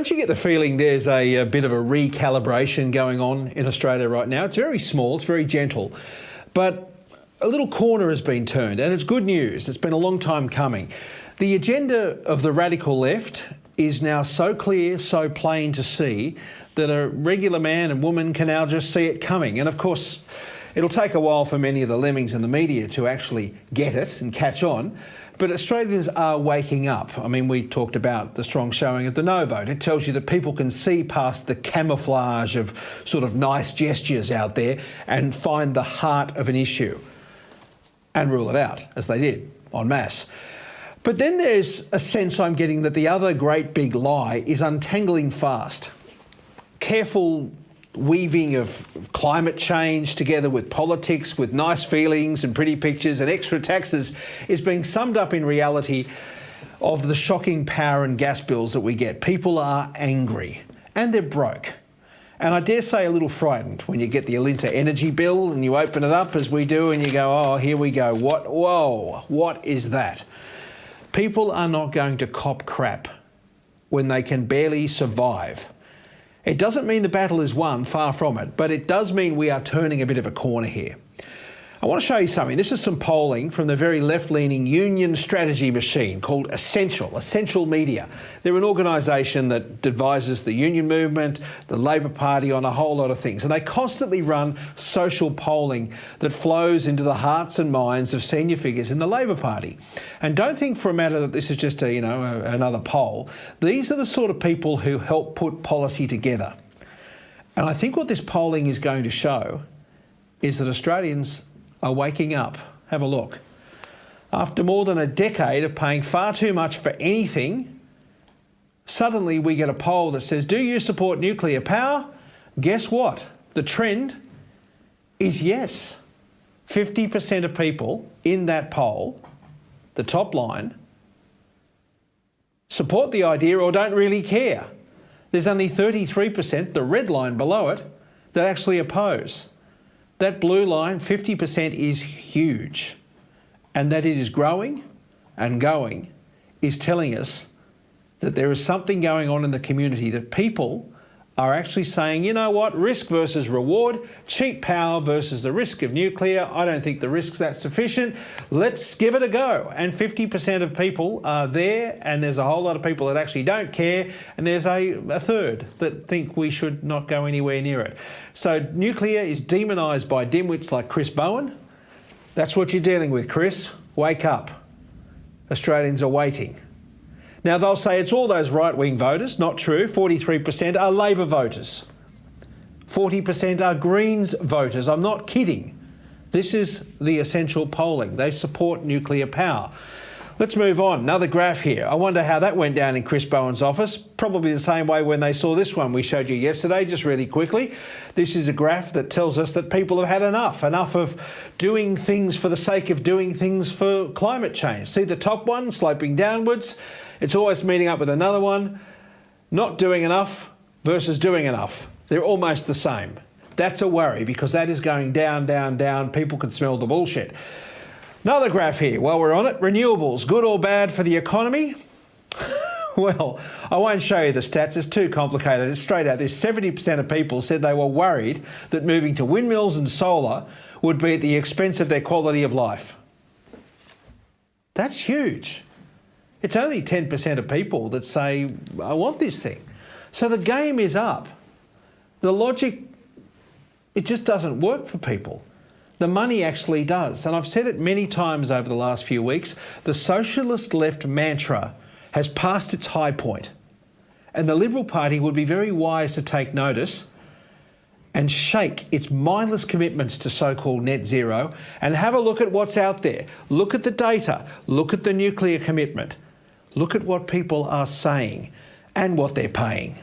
Don't you get the feeling there's a bit of a recalibration going on in Australia right now? It's very small, it's very gentle, but a little corner has been turned, and it's good news. It's been a long time coming. The agenda of the radical left is now so clear, so plain to see, that a regular man and woman can now just see it coming. And of course, it'll take a while for many of the lemmings in the media to actually get it and catch on. But Australians are waking up. I mean, we talked about the strong showing of the no vote. It tells you that people can see past the camouflage of sort of nice gestures out there and find the heart of an issue and rule it out, as they did en masse. But then there's a sense I'm getting that the other great big lie is untangling fast. Careful weaving of climate change together with politics, with nice feelings and pretty pictures and extra taxes is being summed up in reality of the shocking power and gas bills that we get. People are angry and they're broke. And I dare say a little frightened when you get the Alinta energy bill and you open it up as we do and you go, oh, here we go. What is that? People are not going to cop crap when they can barely survive. It doesn't mean the battle is won, far from it, but it does mean we are turning a bit of a corner here. I want to show you something. This is some polling from the very left-leaning union strategy machine called Essential Media. They're an organisation that advises the union movement, the Labor Party on a whole lot of things. And they constantly run social polling that flows into the hearts and minds of senior figures in the Labor Party. And don't think for a matter that this is just another poll. These are the sort of people who help put policy together. And I think what this polling is going to show is that Australians are waking up. Have a look. After more than a decade of paying far too much for anything, suddenly we get a poll that says, do you support nuclear power? Guess what? The trend is yes. 50% of people in that poll, the top line, support the idea or don't really care. There's only 33%, the red line below it, that actually oppose. That blue line, 50%, is huge. And that it is growing and going is telling us that there is something going on in the community, that people are actually saying, you know what, risk versus reward, cheap power versus the risk of nuclear. I don't think the risk's that sufficient. Let's give it a go. And 50% of people are there, and there's a whole lot of people that actually don't care, and there's a third that think we should not go anywhere near it. So nuclear is demonised by dimwits like Chris Bowen. That's what you're dealing with, Chris. Wake up. Australians are waiting. Now, they'll say it's all those right-wing voters. Not true. 43% are Labor voters. 40% are Greens voters. I'm not kidding. This is the Essential polling. They support nuclear power. Let's move on. Another graph here. I wonder how that went down in Chris Bowen's office. Probably the same way when they saw this one we showed you yesterday, just really quickly. This is a graph that tells us that people have had enough of doing things for the sake of doing things for climate change. See the top one sloping downwards? It's always meeting up with another one. Not doing enough versus doing enough. They're almost the same. That's a worry because that is going down, down, down. People can smell the bullshit. Another graph here while we're on it. Renewables, good or bad for the economy? Well, I won't show you the stats. It's too complicated. It's straight out. There's 70% of people said they were worried that moving to windmills and solar would be at the expense of their quality of life. That's huge. It's only 10% of people that say, I want this thing. So the game is up. The logic, it just doesn't work for people. The money actually does. And I've said it many times over the last few weeks, the socialist left mantra has passed its high point. And the Liberal Party would be very wise to take notice and shake its mindless commitments to so-called net zero and have a look at what's out there. Look at the data. Look at the nuclear commitment. Look at what people are saying and what they're paying.